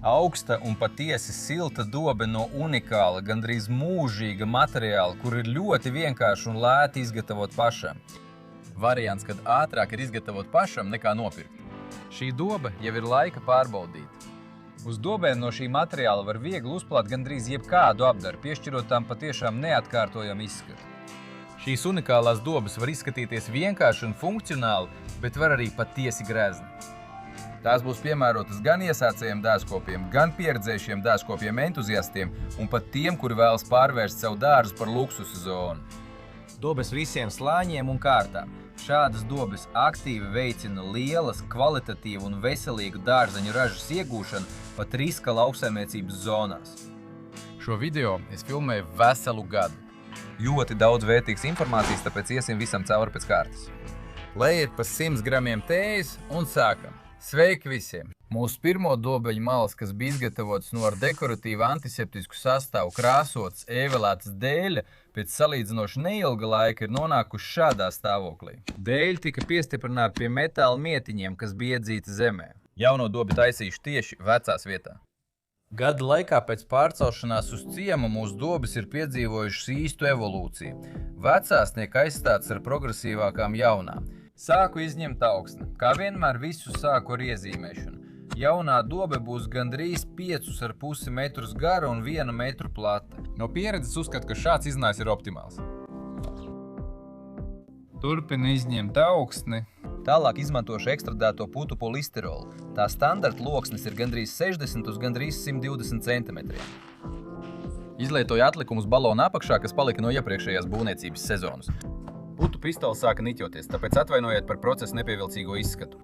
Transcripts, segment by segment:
Augsta un patiesi silta dobe no unikāla, gandrīz mūžīga materiāla, kur ir ļoti vienkārši un lēti izgatavot pašam. Variants, kad ātrāk ir izgatavot pašam nekā nopirkt. Šī dobe jau ir laika pārbaudīta. Uz dobēm no šī materiāla var viegli uzplāt gandrīz jebkādu apdaru, piešķirot tām patiešām neatkārtojamu izskatu. Šīs unikālās dobes var izskatīties vienkārši un funkcionāli, bet var arī patiesi grezni. Tās būs piemērotas gan iesācējiem dārzkopiem, gan pieredzējušiem dārzkopiem entuziastiem un pat tiem, kuri vēlas pārvērst savu dārzu par luksusu zonu. Dobes visiem slāņiem un kārtām. Šādas dobes aktīvi veicina lielas, kvalitatīvu un veselīgu dārzeņu ražas iegūšanu pat riska lauksaimniecības zonās. Šo video es filmēju veselu gadu. Ļoti daudz vērtīgas informācijas, tāpēc iesim visam cauri pēc kārtas. Lejiet pa 100 gramiem tējas un sākam. Sveiki visiem! Mūsu pirmo dobeņu malas, kas bija izgatavotas no ar dekoratīvu antiseptisku sastāvu krāsotas, ēvelētas dēļa, pēc salīdzinoši neilga laika ir nonākuši šādā stāvoklī. Dēļi tika piestiprināti pie metāla mietiņiem, kas bija iedzīti zemē. Jauno dobi taisījuši tieši vecās vietā. Gada laikā pēc pārcelšanās uz ciemu mūsu dobes ir piedzīvojušas īstu evolūciju. Vecās tiek aizstātas ar progresīvākām jaunām. Sāku izņemt augsni. Kā vienmēr visu sāku ar iezīmēšanu. Jaunā dobe būs gandrīz 5,5 metrus gara un 1 metru plata. No pieredzes uzskatu, ka šāds iznājums ir optimāls. Turpinu izņemt augsni. Tālāk izmantošu ekstrudēto putu polistirolu. Tā standarta loksnis ir gandrīz 60 uz gandrīz 120 centimetriem. Izlietoju atlikumus balona apakšā, kas palika no iepriekšējās būvniecības sezonas. Putu pistola sāka niķoties, tāpēc atvainojiet par procesu nepievilcīgo izskatu.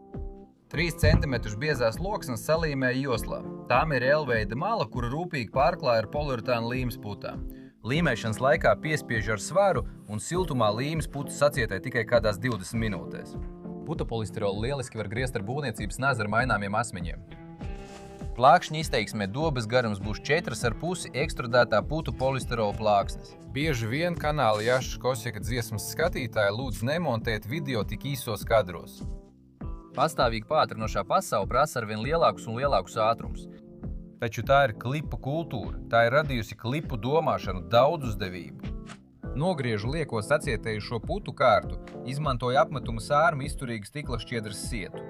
3 cm biezās loksnes salīmēja joslā. Tām ir L-veida mala, kura rūpīgi pārklāja ar poliuretāna līmes putām. Līmēšanas laikā piespiežu ar svaru un siltumā līmes putu sacietē tikai kādās 20 minūtēs. Puta polistirolu lieliski var griezt ar būvniecības nazi ar maināmiem asmeņiem. Plākšņa izteiksmē dobes garums būs 4,5 ekstrudētā putu polistirola plāksnes. Bieži vien kanāla Jaša Kosjeka dziesmas skatītāji lūdz nemontēt video tik īsos kadros. Pastāvīgi pātrinošā pasaule prasa arvien lielākus un lielākus ātrumus. Taču tā ir klipu kultūra, tā ir radījusi klipu domāšanu, daudzuzdevību. Nogriežu lieko sacietējušo putu kārtu, izmantoju apmetuma sārmu izturīgu stikla šķiedras sietu.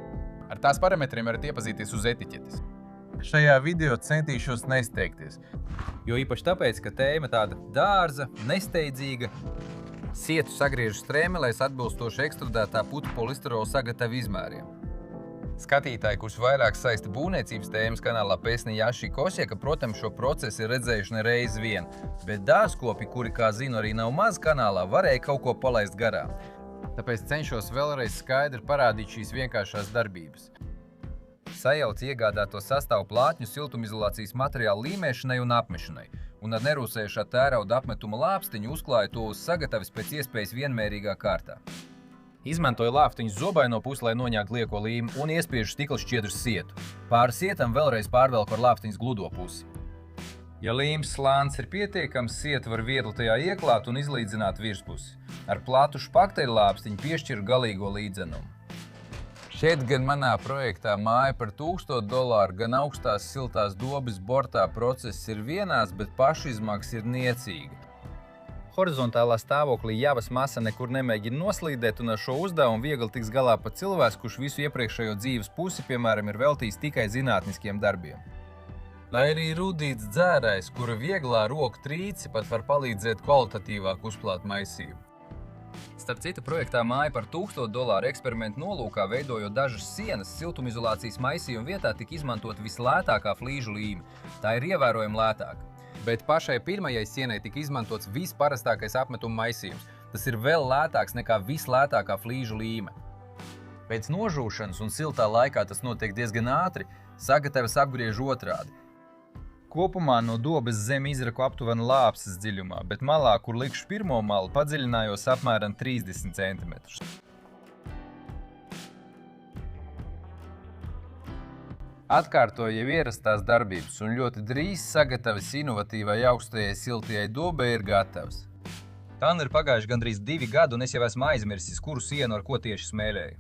Ar tās parametriem varat iepazīties uz etiķetes. Šajā video centīšos nesteigties, jo īpaši tāpēc, ka tēma tāda dārza, nesteidzīga. Sietu sagriežu strēmelēs atbilstoši ekstrudētā putu polistirola sagatavu izmēriem. Skatītāji, kurus vairāk saista būvniecības tēmas kanālā Pēsni Jaši Kosjeka, protams, šo procesu ir redzējuši ne reizi vien, bet dārzkopi, kuri, kā zinu, arī nav maz kanālā, varēja kaut ko palaist garām. Tāpēc cenšos vēlreiz skaidri parādīt šīs vienkāršās darbības. Sajauc iegādāto sastāvu plātņu siltumizolācijas materiālu līmēšanai un apmešanai, un ar nerūsējušā tērauda apmetuma lāpstiņu uzklāju to uz sagatavis pēc iespējas vienmērīgā kārtā. Izmantoju lāpstiņu zobaino pusi, lai noņāktu lieko līmi, un iespiežu stikla šķiedras sietu. Pāri sietam vēlreiz pārvelku ar lāpstiņas gludo pusi. Ja līmes slānis ir pietiekams, sietu var viegli tajā ieklāt un izlīdzināt virspusi. Ar platu špakteļu lāpstiņu piešķiru galīgo līdzenumu. Šeit gan manā projektā māja par $1000, gan augstās siltās dobes bortā process ir vienās, bet pašizmaksa ir niecīga. Horizontālā stāvoklī javas masa nekur nemēģina noslīdēt, un ar šo uzdevumu viegli tiks galā pat cilvēks, kurš visu iepriekšējo dzīves pusi, piemēram, ir veltījis tikai zinātniskiem darbiem. Lai arī rudīts dzērājs, kura vieglā roku trīci pat var palīdzēt kvalitatīvāk uzplāt maisību. Starp citu, projektā māja par $1000 eksperimentu nolūkā, veidojot dažas sienas, siltumizolācijas maisījuma vietā tika izmantot vislētākā flīžu līme. Tā ir ievērojami lētāka. Bet pašai pirmajai sienai tika izmantots visparastākais apmetuma maisījums. Tas ir vēl lētāks nekā vislētākā flīžu līme. Pēc nožūšanas un siltā laikā tas notiek diezgan ātri, sagatavis apgriež otrādi. Kopumā no dobes zemi izraku aptuveni lāpses dziļumā, bet malā, kur likšu pirmo malu, padziļinājos apmēram 30 cm. Atkārtoju jau ierastās darbības, un ļoti drīz sagatavis inovatīvai augstajai siltajai dobei ir gatavs. Tam ir pagājuši gandrīz 2 gadi, un es jau esmu aizmirsis, kuru sienu ar ko tieši smēlēju.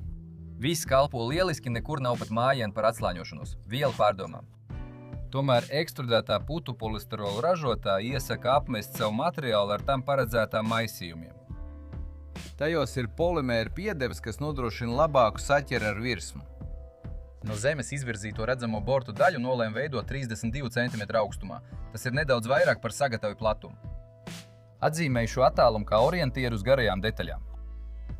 Viss kalpo lieliski, nekur nav pat mājiena par atslāņošanos. Viela pārdomām. Tomēr ekstrudētā putu polisterola ražotāji iesaka apmest savu materiālu ar tam paredzētām maisījumiem. Tajos ir polimēra piedeves, kas nodrošina labāku saķeri ar virsmu. No zemes izvirzīto redzamo bortu daļu nolēma veidot 32 cm augstumā. Tas ir nedaudz vairāk par sagatavu platumu. Atzīmēju šo attālumu kā orientieru uz garajām detaļām.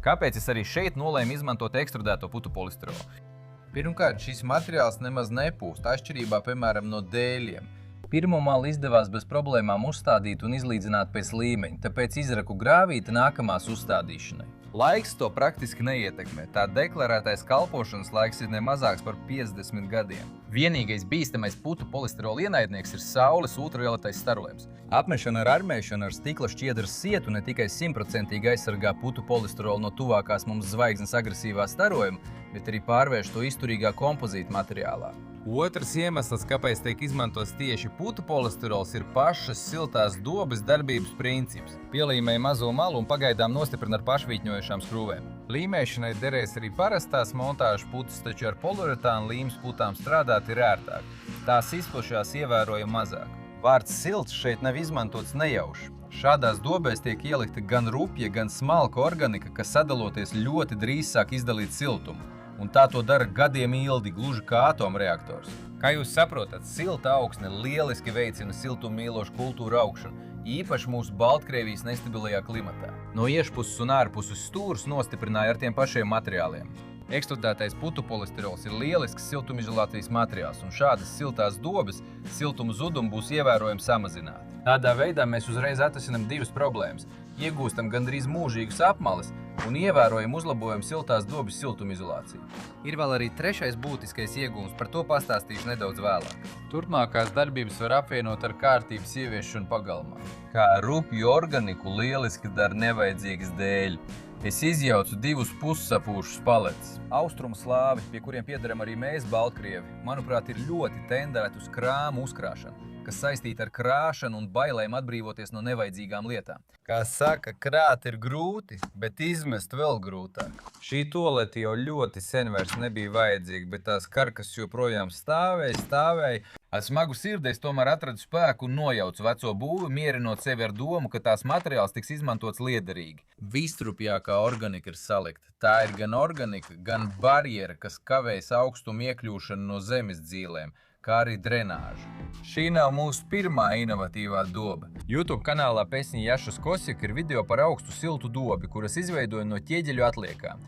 Kāpēc es arī šeit nolēmu izmantot ekstrudēto putu polisterolu? Pirmkārt, šis materiāls nemaz nepūst, atšķirībā, piemēram, no dēļiem. Pirmo malu izdevās bez problēmām uzstādīt un izlīdzināt pēc līmeņa, tāpēc izraku grāvīti nākamās uzstādīšanai. Laiks to praktiski neietekmē, tā deklarētais kalpošanas laiks ir ne mazāks par 50 gadiem. Vienīgais bīstamais putu polisterola ienaidnieks ir saules ultravioletais starojums. Apmešana ar armēšanu ar stikla šķiedras sietu ne tikai 100% aizsargā putu polisterolu no tuvākās mums zvaigznes agresīvā starojuma, bet arī pārvērš to izturīgā kompozīta materiālā. Otrs iemesls, kāpēc tiek izmantots tieši putu polisterols, ir pašas siltās dobes darbības princips. Pielīmēja mazo malu un pagaidām nostiprina ar pašvītņojušām skrūvēm. Līmēšanai derēs arī parastās montāžas putas, taču ar poliuretāna līmes putām strādāt ir ērtāk. Tās izplatās ievērojami mazāk. Vārds silts šeit nav izmantots nejauši. Šādās dobēs tiek ielikta gan rupja, gan smalka organika, kas sadaloties ļoti drīz sāk izdalīt siltumu. Un tā to dara gadiem ilgi, gluži kā atomreaktors. Kā jūs saprotat, silta augsne lieliski veicina siltummīlošu kultūru augšanu, īpaši mūsu Baltkrievijas nestabilajā klimatā. No iešpuses un ārpuses stūrus nostiprināja ar tiem pašiem materiāliem. Ekstrudētais putu polisterols ir lielisks siltumizolācijas materiāls, un šādas siltās dobes siltuma zudumu būs ievērojami samazināti. Tādā veidā mēs uzreiz atrisinām divas problēmas. Iegūstam gandrīz mūžīgus apmales un ievērojam uzlabojumu siltās dobes siltumizolāciju. Ir vēl arī trešais būtiskais iegūms, par to pastāstīšu nedaudz vēlāk. Turpmākās darbības var apvienot ar kārtības ieviešanu pagalmā. Kā rupju organiku lieliski dara nevajadzīgas dēļi. Es izjaucu divus pussapūšus paletes. Austrumu slāvi, pie kuriem piederam arī mēs, Baltkrievi, manuprāt, ir ļoti tendēti uz krāmu uzkrāšanu, kas saistīta ar krāšanu un bailēm atbrīvoties no nevajadzīgām lietām. Kā saka, krāt ir grūti, bet izmest vēl grūtāk. Šī tualete jau ļoti sen vairs nebija vajadzīga, bet tās karkas joprojām stāvēja. Ar smagu sirdi es tomēr atradu spēku un nojaucu veco būvi, mierinot sevi ar domu, ka tās materiāls tiks izmantots liederīgi. Vistrupjākā organika ir salikta. Tā ir gan organika, gan barjera, kas kavējas augstumu iekļūšanu no zemes dzīlēm, kā arī drenāžu. Šī nav mūsu pirmā inovatīvā doba. YouTube kanālā Pesņa Jašas Kosika ir video par augstu siltu dobi, kuras izveidoja no ķieģeļu atliekām.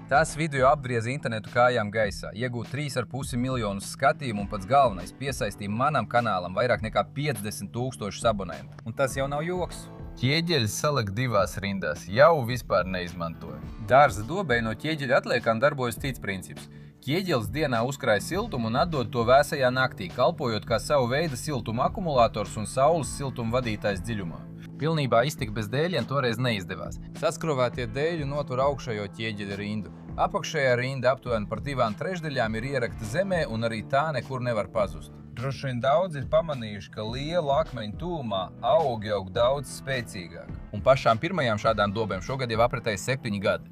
Tās video apgrieza internetu kājām gaisā, iegūt 3,5 miljonus skatījumu un pats galvenais piesaistīja manam kanālam vairāk nekā 50 000 abonentu. Un tas jau nav joks. Ķieģeļus salikt divās rindās, jau vispār neizmantoja. Dārza dobei no ķieģeļu atliekām darbojas cits princips. Ķieģelis dienā uzkrāja siltumu un atdod to vēsajā naktī, kalpojot kā savu veidu siltuma akumulators un saules siltuma vadītājs dziļumā. Pilnībā iztikt bez dēļiem toreiz neizdevās. Saskrovētie dēļi notver augšējo ķieģeļa rindu. Apakšējā rinda aptuveni par 2/3 ir ierakta zemē un arī tā nekur nevar pazust. Droši vien daudzi ir pamanījuši, ka lielu akmeņu tūmā augi aug daudz spēcīgāk. Un pašām pirmajām šādām dobēm šogad jau apritēja 7 gadi.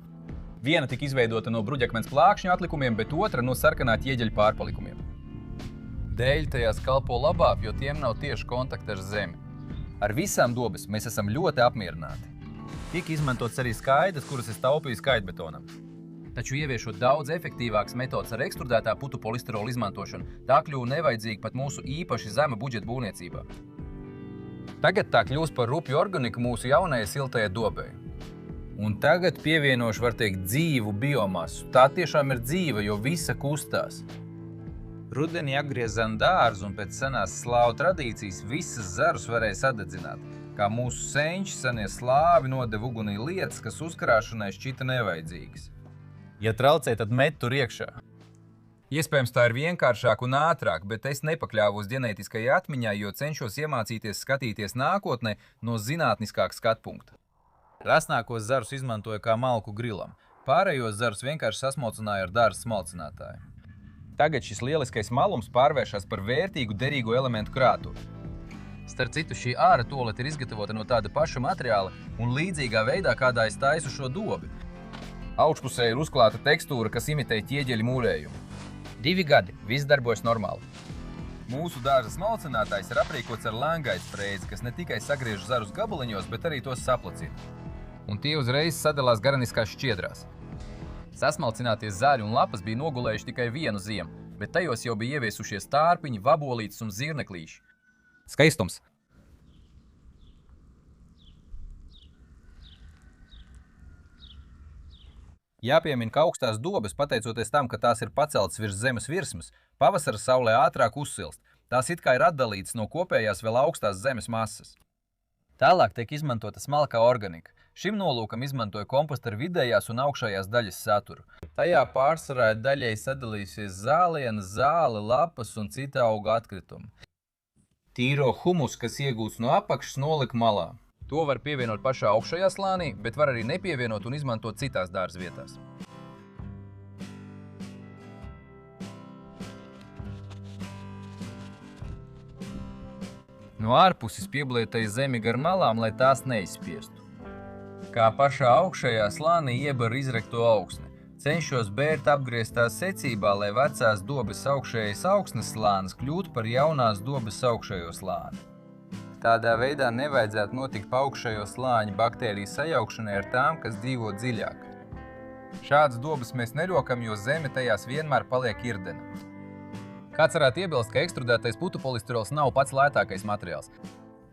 Viena tika izveidota no bruģakmens plākšņu atlikumiem, bet otra no sarkanā ķieģeļa pārpalikumiem. Dēļi tajās kalpo labāk, jo tiem nav tieši kontakta ar zemi. Ar visām dobes mēs esam ļoti apmierināti. Tika izmantots arī skaidrs, kuras es taupīju skaidbetonam. Taču ieviešot daudz efektīvākas metodas ar ekstrudētā putu polisterola izmantošanu, tā kļuva nevajadzīga pat mūsu īpaši zema budžeta būvniecībā. Tagad tā kļūst par rupju organiku mūsu jaunajai siltajai dobei. Un tagad pievienošu, var teikt, dzīvu biomasu. Tā tiešām ir dzīva, jo visa kustās. Rudenī apgriezām dārzu un pēc senās slāvu tradīcijas visas zarus varēja sadedzināt. Kā mūsu senči senie slāvi nodeva ugunī lietas, kas uzkrāšanai šķita nevajadzīgas. Ja traucē, tad met tur iekšā. Iespējams, tā ir vienkāršāk un ātrāk, bet es nepakļāvos ģenētiskajai atmiņai, jo cenšos iemācīties skatīties nākotnē no zinātniskāka skatpunkta. Rasnākos zarus izmantoja kā malku grilam. Pārējos zarus vienkārši sasmalcināja ar dārza smalcinātāju. Tagad šis lieliskais malums pārvēršas par vērtīgu derīgo elementu krātuvi. Starp citu, šī āra tualete ir izgatavota no tāda paša materiāla un līdzīgā veidā, kādā es taisu šo dobi. Augšpusē ir uzklāta tekstūra, kas imitē ķieģeļa mūrējumu. 2 gadi, viss darbojas normāli. Mūsu dārza smalcinātājs ir aprīkots ar langais frēzi, kas ne tikai sagriež zarus gabaliņos, bet arī tos saplacina. Un tie uzreiz sadalās garaniskās šķiedrās. Sasmalcinātie zari un lapas bija nogulējuši tikai vienu ziemu, bet tajos jau bija ieviesušies tārpiņi, vabolītes un zirneklīši. Skaistums! Jāpiemina, ka augstās dobes, pateicoties tam, ka tās ir paceltas virs zemes virsmas, pavasara saulē ātrāk uzsilst. Tās it kā ir atdalītas no kopējās vēl augstās zemes masas. Tālāk tiek izmantota smalkā organika. Šim nolūkam izmantoja komposteru vidējās un augšējās daļas saturu. Tajā pārsvarā ir daļai sadalījusies zāliena, zāle, lapas un cita auga atkritumi. Tīro humusu, kas iegūts no apakšas, nolika malā. To var pievienot pašā augšējā slānī, bet var arī nepievienot un izmantot citās dārza vietās. No ārpuses pieblietoja zemi gar malām, lai tās neizspiestu. Kā pašā augšējā slānī iebar izrekto augsni. Cenšos bērt apgrieztā secībā, lai vecās dobes augšējais augsnes slānis kļūtu par jaunās dobes augšējo slāni. Tādā veidā nevajadzētu notikt pa augšējo slāņu baktēriju sajaukšanai ar tām, kas dzīvo dziļāk. Šādas dobes mēs nerokam, jo zeme tajās vienmēr paliek irdena. Kāds varētu iebilst, ka ekstrudētais putupolisterols nav pats lētākais materiāls.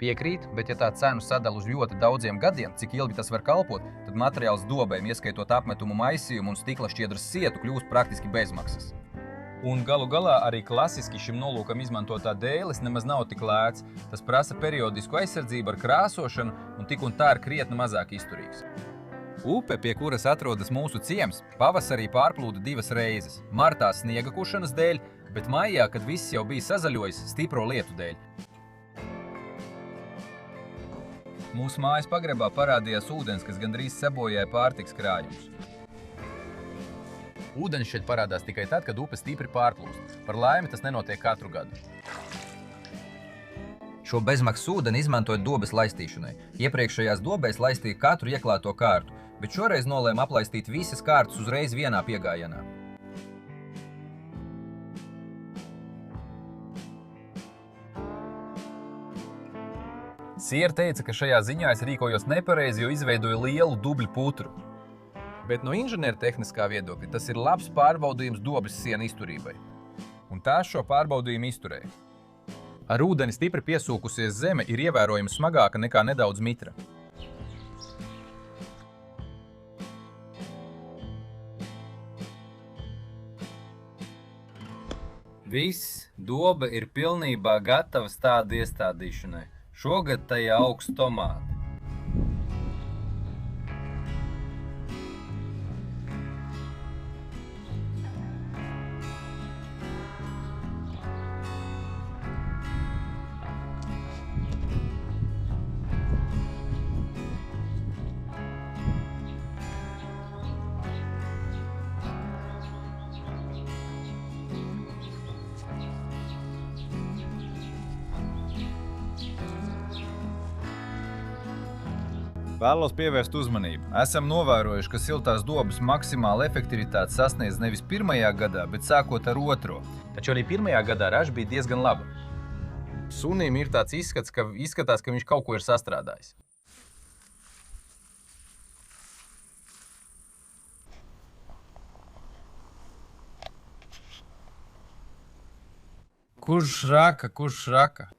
Piekrīt, bet ja tā cenu sadala uz ļoti daudziem gadiem, cik ilgi tas var kalpot, tad materiāls dobēm, ieskaitot apmetumu maisījumu un stikla šķiedras sietu, kļūst praktiski bezmaksas. Un galu galā arī klasiski šim nolūkam izmantotā dēlis nemaz nav tik lēts. Tas prasa periodisku aizsardzību ar krāsošanu un tik un tā ir krietni mazāk izturīgs. Upe, pie kuras atrodas mūsu ciems, pavasarī pārplūda 2 reizes. Martā sniega kušanas dēļ, bet maijā, kad viss jau bija sazaļojis, stipro lietu dēļ. Mūsu mājas pagrabā parādījās ūdens, kas gandrīz sabojāja pārtikas krājumus. Ūdens šeit parādās tikai tad, kad upe stipri pārplūst. Par laimi tas nenotiek katru gadu. Šo bezmaksas ūdeni izmantoja dobes laistīšanai. Iepriekšējās dobēs laistīja katru ieklāto kārtu, bet šoreiz nolēma aplaistīt visas kārtas uzreiz vienā piegājienā. Siera teica, ka šajā ziņā es rīkojos nepareizi, jo izveidoju lielu dubļu putru. Bet no inženiertehniskā viedokļa tas ir labs pārbaudījums dobes sienu izturībai. Un tās šo pārbaudījumu izturēja. Ar ūdeni stipri piesūkusies zeme ir ievērojami smagāka nekā nedaudz mitra. Viss, dobe ir pilnībā gatava stāda iestādīšanai. Šogad tajā augst tomāti. Vēlos pievērst uzmanību. Esam novērojuši, ka siltās dobes maksimāla efektivitāte sasniedz nevis 1. gadā, bet sākot ar 2. Taču arī 1. gadā raža bija diezgan laba. Sunim ir tāds izskatās, ka viņš kaut ko ir sastrādājis. Kurš raka?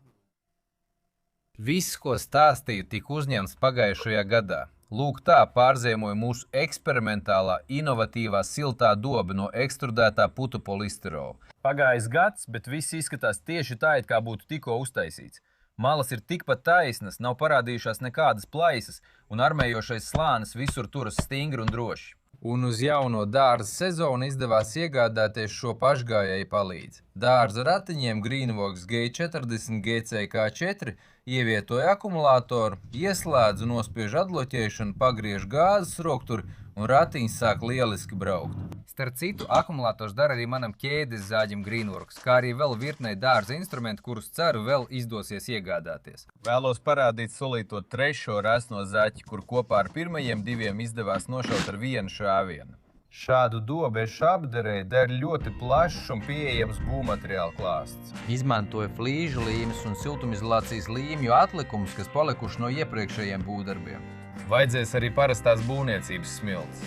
Viss, ko stāstīju, tika uzņemts pagājušajā gadā. Lūk tā pārziemoja mūsu eksperimentālā, inovatīvā siltā dobe no ekstrudētā putupolisterola. Pagājis gads, bet viss izskatās tieši tā, it kā būtu tikko uztaisīts. Malas ir tikpat taisnas, nav parādījušās nekādas plaisas, un armējošais slānis visur turas stingri un droši. Un uz jauno dārza sezonu izdevās iegādāties šo pašgājēju palīdzi. Dārza ratiņiem Greenworks G40 GCK4 ievietoja akumulātoru, ieslēdz un nospiež atbloķēšanu, pagriež gāzes rokturi un ratiņš sāk lieliski braukt. Starp citu, akumulators dara arī manam ķēdes zāģim Greenworks, kā arī vēl virknei dārza instrumentu, kurus ceru vēl izdosies iegādāties. Vēlos parādīt solīto 3. resno zaķi, kur kopā ar pirmajiem 2 izdevās nošaut ar 1 šāvienu. Šādu dobešu apdarei der ļoti plašs un pieejams būvmateriālu klāsts. Izmantoja flīžu līmes un siltumizolācijas līmju atlikumus, kas palikuši no iepriekšējiem būvdarbiem. Vajadzēs arī parastās būvniecības smilts.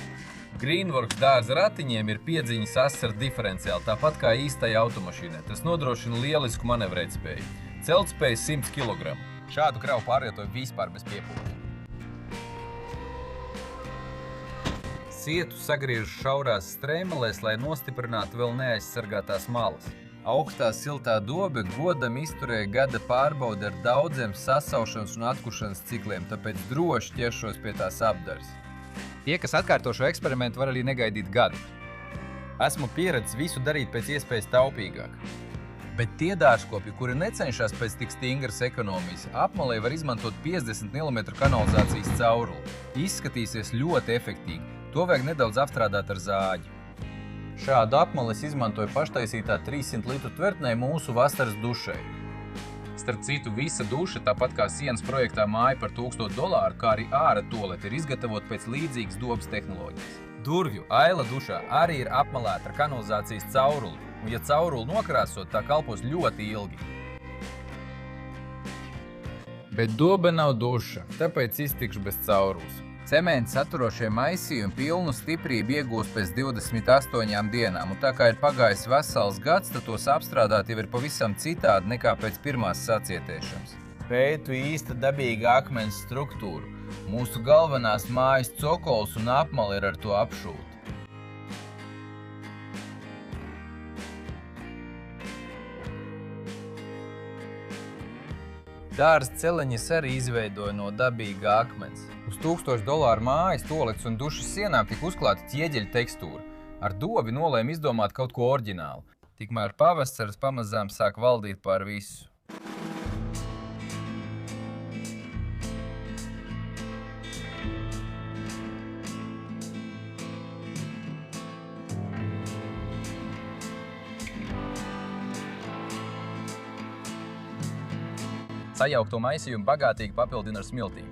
Greenworks dārza ratiņiem ir piedziņas ass ar diferenciālu, tāpat kā īstai automašīnai. Tas nodrošina lielisku manevrētspēju. Celtspēja 100 kg. Šādu kravu pārvietoja vispār bez piepūļa. Sietu sagriež šaurās strēmelēs, lai nostiprinātu vēl neaizsargātās malas. Augstā siltā dobe godam izturēja gada pārbaudi ar daudziem sasaušanas un atkušanas cikliem, tāpēc droši ķeršos pie tās apdares. Tie, kas atkārto šo eksperimentu, var arī negaidīt gadu. Esmu pieredzis visu darīt pēc iespējas taupīgāk. Bet tie dārzkopji, kuri necenšas pēc tik stingras ekonomijas, apmalē var izmantot 50 mm kanalizācijas cauruli. Izskatīsies ļoti efektīgi. To vajag nedaudz apstrādāt ar zāģi. Šādu apmali es izmantoju paštaisītā 300 litru tvertnē mūsu vasaras dušai. Starp citu, visa duša, tāpat kā sienas projektā māja par $1000, kā arī āra tualete, ir izgatavota pēc līdzīgas dobas tehnoloģijas. Durvju aila dušā arī ir apmalēta ar kanalizācijas cauruli, un ja cauruli nokrāsot, tā kalpos ļoti ilgi. Bet doba nav duša, tāpēc iztikšu bez caurules. Cementa saturošie maisījumi pilnu stiprību iegūst pēc 28 dienām, un tā kā ir pagājis vesels gads, tad tos apstrādāt jau ir pavisam citādi nekā pēc pirmās sacietēšanas. Pētu īsta dabīga akmens struktūru. Mūsu galvenās mājas cokols un apmali ir ar to apšūti. Dārza celeņas arī izveidoja no dabīga akmens. Uz $1000 mājas, tualetes un dušas sienām tika uzklāta ķieģeļa tekstūra. Ar dobi nolēma izdomāt kaut ko oriģinālu. Tikmēr pavasaris pamazām sāk valdīt pār visu. Sajaukto maisījumu bagātīgi papildina ar smiltīm.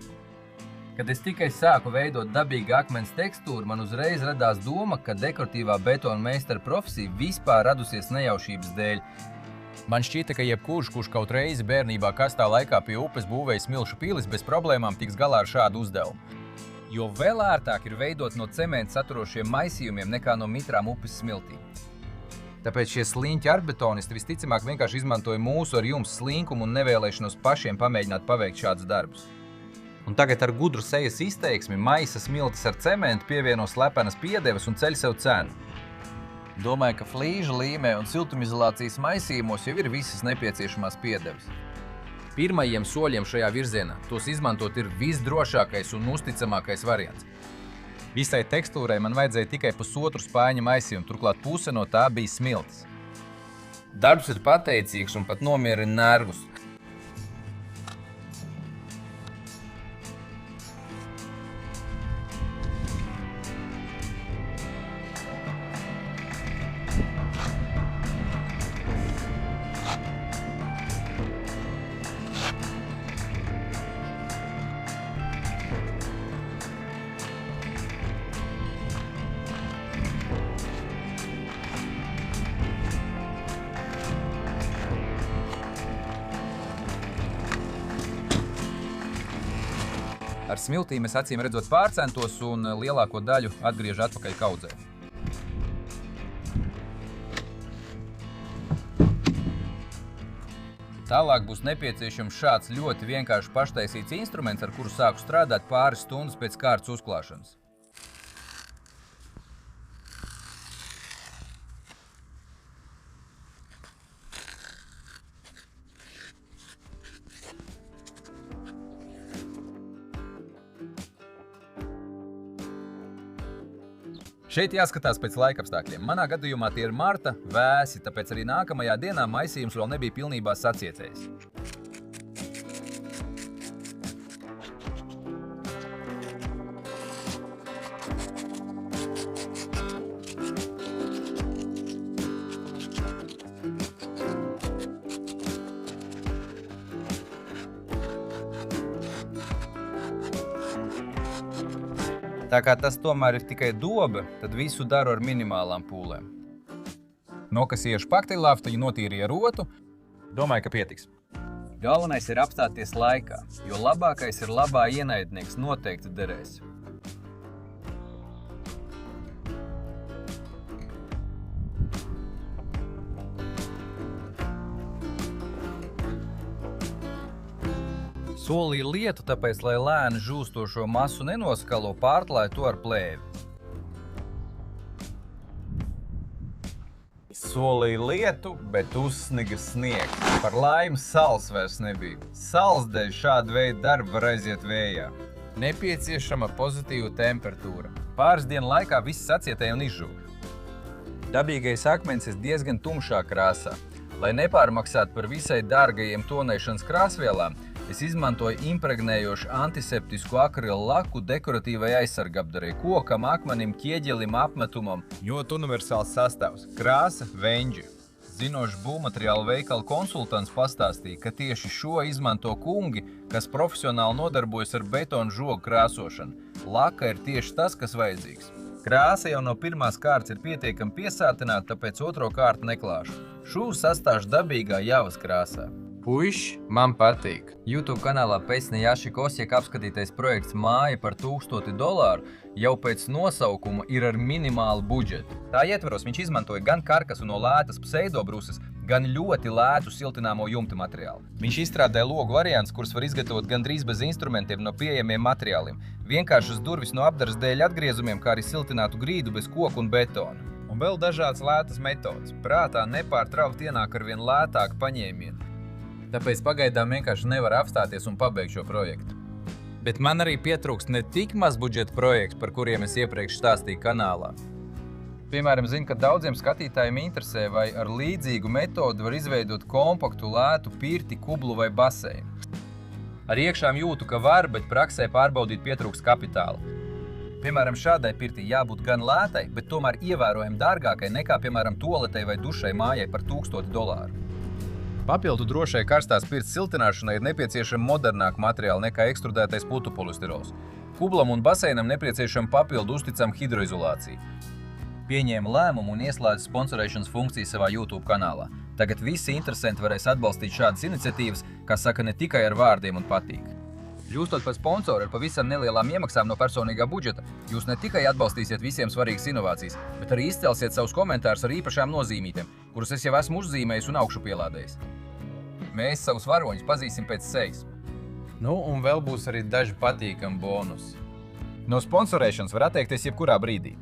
Kad es tikai sāku veidot dabīgu akmens tekstūru, man uzreiz radās doma, ka dekoratīvā betona meistara profesija vispār radusies nejaušības dēļ. Man šķita, ka jebkurš, kurš kaut reizi bērnībā kastā laikā pie upes būvēja smilšu pilis, bez problēmām tiks galā ar šādu uzdevumu. Jo vēl ērtāk ir veidot no cementa saturošiem maisījumiem nekā no mitrām upes smiltīm. Tāpēc šie sliņķi arbetonisti visticamāk vienkārši izmantoja mūsu ar jums slinkumu un nevēlēšanos pašiem pamēģināt paveikt šādus darbus. Un tagad ar gudru sejas izteiksmi maisa smiltis ar cementu pievieno slepenas piedevas un ceļ sev cenu. Domāju, ka flīža līmē un siltumizolācijas maisījumos jau ir visas nepieciešamās piedevas. Pirmajiem soļiem šajā virzienā tos izmantot ir visdrošākais un uzticamākais variants. Visai tekstūrai man vajadzēja tikai pusotru spāņu maisījumu, turklāt puse no tā bija smiltis. Darbs ir pateicīgs un pat nomierina nervus. Ar smiltīm es acīm redzot pārcentos un lielāko daļu atgriežu atpakaļ kaudzē. Tālāk būs nepieciešams šāds ļoti vienkārši paštaisīts instruments, ar kuru sāku strādāt pāris stundas pēc kārtas uzklāšanas. Šeit jāskatās pēc laikapstākļiem. Manā gadījumā tie ir marta, vēsi, tāpēc arī nākamajā dienā maisījums vēl nebija pilnībā sacietējis. Tā kā tas tomēr ir tikai doba, tad visu daru ar minimālām pūlēm. Nokasījuši paktilāftu, notīrīja rotu. Domāju, ka pietiks. Galvenais ir apstāties laikā, jo labākais ir labā ienaidnieks noteikti derēs. Solīju lietu, tāpēc, lai lēni žūstošo masu nenoskalo, pārklāju to ar plēvi. Solīju lietu, bet uzsniga sniegs. Par laimi sals vairs nebija. Sals dēļ šāda veida darba var aiziet vējā. Nepieciešama pozitīva temperatūra. Pāris dienu laikā viss sacietēja un izžūga. Dabīgais akmens ir diezgan tumšā krāsā. Lai nepārmaksātu par visai dārgajiem tonēšanas krāsvielām, es izmantoju impregnējošu antiseptisku akrilu laku dekoratīvai aizsargapdarei, kokam, akmenim, ķieģelim, apmetumam. Ļoti universāls sastāvs – krāsa, veņģi. Zinošs būvmateriālu veikala konsultants pastāstīja, ka tieši šo izmanto kungi, kas profesionāli nodarbojas ar betonu žogu krāsošanu. Laka ir tieši tas, kas vajadzīgs. Krāsa jau no pirmās kārtas ir pietiekami piesātināta, tāpēc otro kārtu neklāšu. Šūs sastāšu dabīgā javas krāsā. Puiši, man patīk. YouTube kanālā Pēcne Jašikosjek apskatītais projekts Māja par $1000 jau pēc nosaukuma ir ar minimālu budžetu. Tā ietvaros viņš izmantoja gan karkasu no lētas pseidobrusas, gan ļoti lētu siltināmo jumta materiālu. Viņš izstrādāja logu variants, kurus var izgatavot gandrīz bez instrumentiem no pieejamiem materiāliem. Vienkāršas durvis no apdaras dēļ atgriezumiem, kā arī siltinātu grīdu bez koku un betona. Un vēl dažādas lētas metodas. Prātā nepārtraukt ienāk ar vien lētāku paņēmienu. Tāpēc pagaidām vienkārši nevar apstāties un pabeigt šo projektu. Bet man arī pietrūkst ne tik maz budžeta projekts, par kuriem es iepriekš stāstīju kanālā. Piemēram, zinu, ka daudziem skatītājiem interesē, vai ar līdzīgu metodu var izveidot kompaktu, lētu pirti, kublu vai baseinu. Ar iekšām jūtu, ka var, bet praksē pārbaudīt pietrūkst kapitāla. Piemēram, šādai pirtī jābūt gan lētai, bet tomēr ievērojami dārgākai nekā, piemēram, toaletei vai dušai mājai par $1000. Papildu drošai karstās pirts siltināšanai ir nepieciešama modernāka materiāla nekā ekstrudētais putupolistirols. Kublam un baseinam nepieciešama papildu uzticama hidroizolācija. Pieņēma lēmumu un ieslēdz sponsorēšanas funkciju savā YouTube kanālā. Tagad visi interesanti varēs atbalstīt šādas iniciatīvas, kas saka ne tikai ar vārdiem un patīk. Kļūstot par sponsoru ar pavisam nelielām iemaksām no personīgā budžeta, jūs ne tikai atbalstīsiet visiem svarīgas inovācijas, bet arī izcelsiet savus komentārus ar īpašām nozīmītēm, kurus es jau esmu uzzīmējis un augšu pielādējis. Mēs savus varoņus pazīsim pēc sejas. Nu, un vēl būs arī daži patīkami bonusi. No sponsorēšanas var atteikties jebkurā brīdī.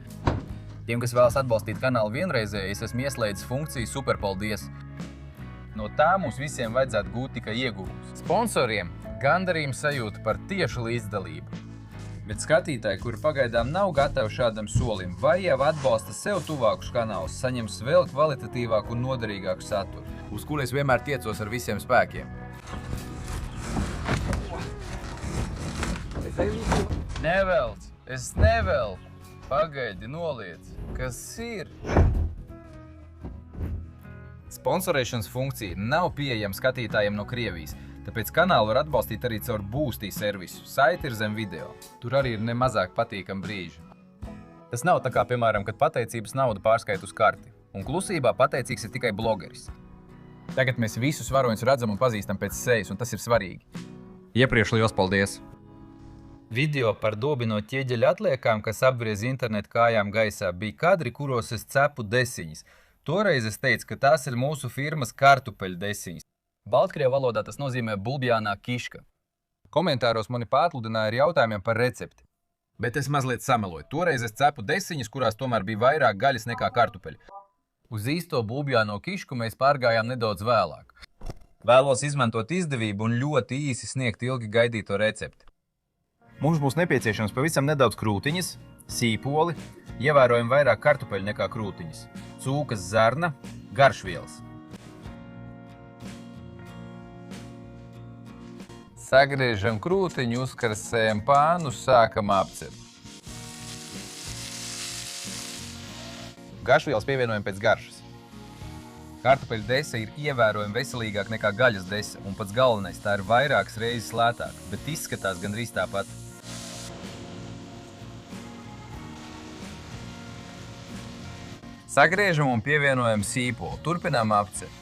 Tiem, kas vēlas atbalstīt kanālu vienreizēji, es esmu ieslēdzis funkciju superpaldies. No tā mums visiem vajadzētu gūt tikai ieguvumus. Sponsoriem gandarījuma sajūta par tiešu līdzdalību. Bet skatītāji, kuri pagaidām nav gatavi šādam solim, vai jau atbalsta sev tuvākus kanālus, saņems vēl kvalitatīvāku un noderīgāku saturu, uz kuru es vienmēr tiecos ar visiem spēkiem. Nevelc! Es nevelku! Pagaidi, noliec! Kas ir? Sponsorēšanas funkcija nav pieejama skatītājiem no Krievijas, tāpēc kanālu var atbalstīt arī caur Boostī servisu. Saite ir zem video. Tur arī ir nemazāk patīkami brīži. Tas nav tā kā, piemēram, kad pateicības naudu pārskait uz karti. Un klusībā pateicīgs ir tikai blogeris. Tagad mēs visus varoņus redzam un pazīstam pēc sejas, un tas ir svarīgi. Iepriekš liels paldies! Video par dobino ķieģeļa atliekām, kas apgriez internetu kājām gaisā, bija kadri, kuros es cepu desiņas. Toreiz es teicu, ka tās ir mūsu firmas kartupeļu desiņas. Baltkrievu valodā tas nozīmē bulbjānā kiška. Komentāros mani pārpludināja ar jautājumiem par recepti. Bet es mazliet sameloju. Toreiz es cepu desiņas, kurās tomēr bija vairāk gaļas nekā kartupeļu. Uz īsto bulbjāno kišku mēs pārgājām nedaudz vēlāk. Vēlos izmantot izdevību un ļoti īsi sniegt ilgi gaidīto recepti. Mums būs nepieciešams pavisam nedaudz krūtiņas, sīpoli, ievērojami vairāk kartupeļu nekā krūtiņas, cūkas zarna, garšvielas. Sagriežam krūtiņu, uzkarsējam pānu, sākam apcept. Garšvielas pievienojam pēc garšas. Kartupeļu dese ir ievērojami veselīgāk nekā gaļas dese, un pats galvenais, tā ir vairākas reizes lētāk, bet izskatās gandrīz tāpat. Sagriežam un pievienojam sīpolu. Turpinām apcept.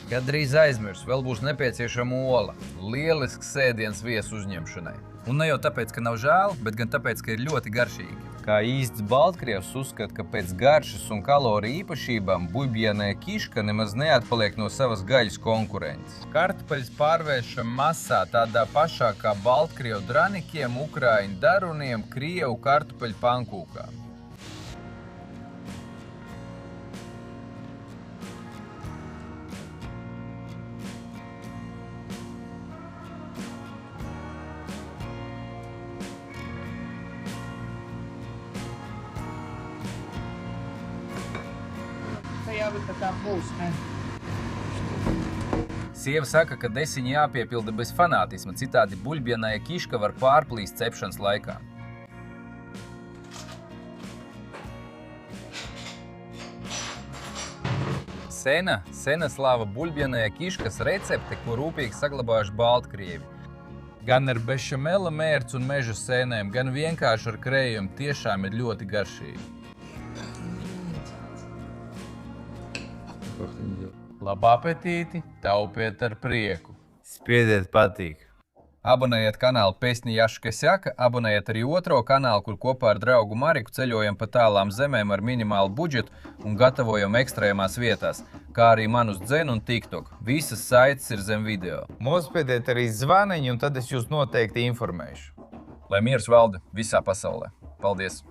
Gandrīz aizmirsu, vēl būs nepieciešama ola. Lielisks sēdiens viesu uzņemšanai. Un ne jau tāpēc, ka nav žēl, bet gan tāpēc, ka ir ļoti garšīgi. Kā īsts baltkrievs uzskata, ka pēc garšas un kaloriju īpašībām buļbjanaja kiška nemaz neatpaliek no savas gaļas konkurences. Kartupeļus pārvēršam masā tādā pašā kā baltkrievu dranikiem, ukraiņu daruniem, krievu kartupeļu pankūkām. Sieva saka, ka desiņi jāpiepilda bez fanātisma, citādi buļbjanaja kiška var pārplīst cepšanas laikā. Senaslava buļbjanaja kiškas recepte, ko rūpīgi saglabājuši baltkrievi. Gan ar bešamela mērci un meža sēnēm, gan vienkārši ar krējumu tiešām ir ļoti garšīgi. Labu apetīti, taupiet ar prieku. Spiediet patīk. Abonējiet kanālu Pesņi Jaškesjaka, abonējiet arī otro kanālu, kur kopā ar draugu Mariku ceļojam pa tālām zemēm ar minimālu budžetu un gatavojam ekstrēmās vietās, kā arī man uz Dzenu un TikTok. Visas saites ir zem video. Nospiediet arī zvaniņu, un tad es jūs noteikti informēšu. Lai miers valda visā pasaulē. Paldies!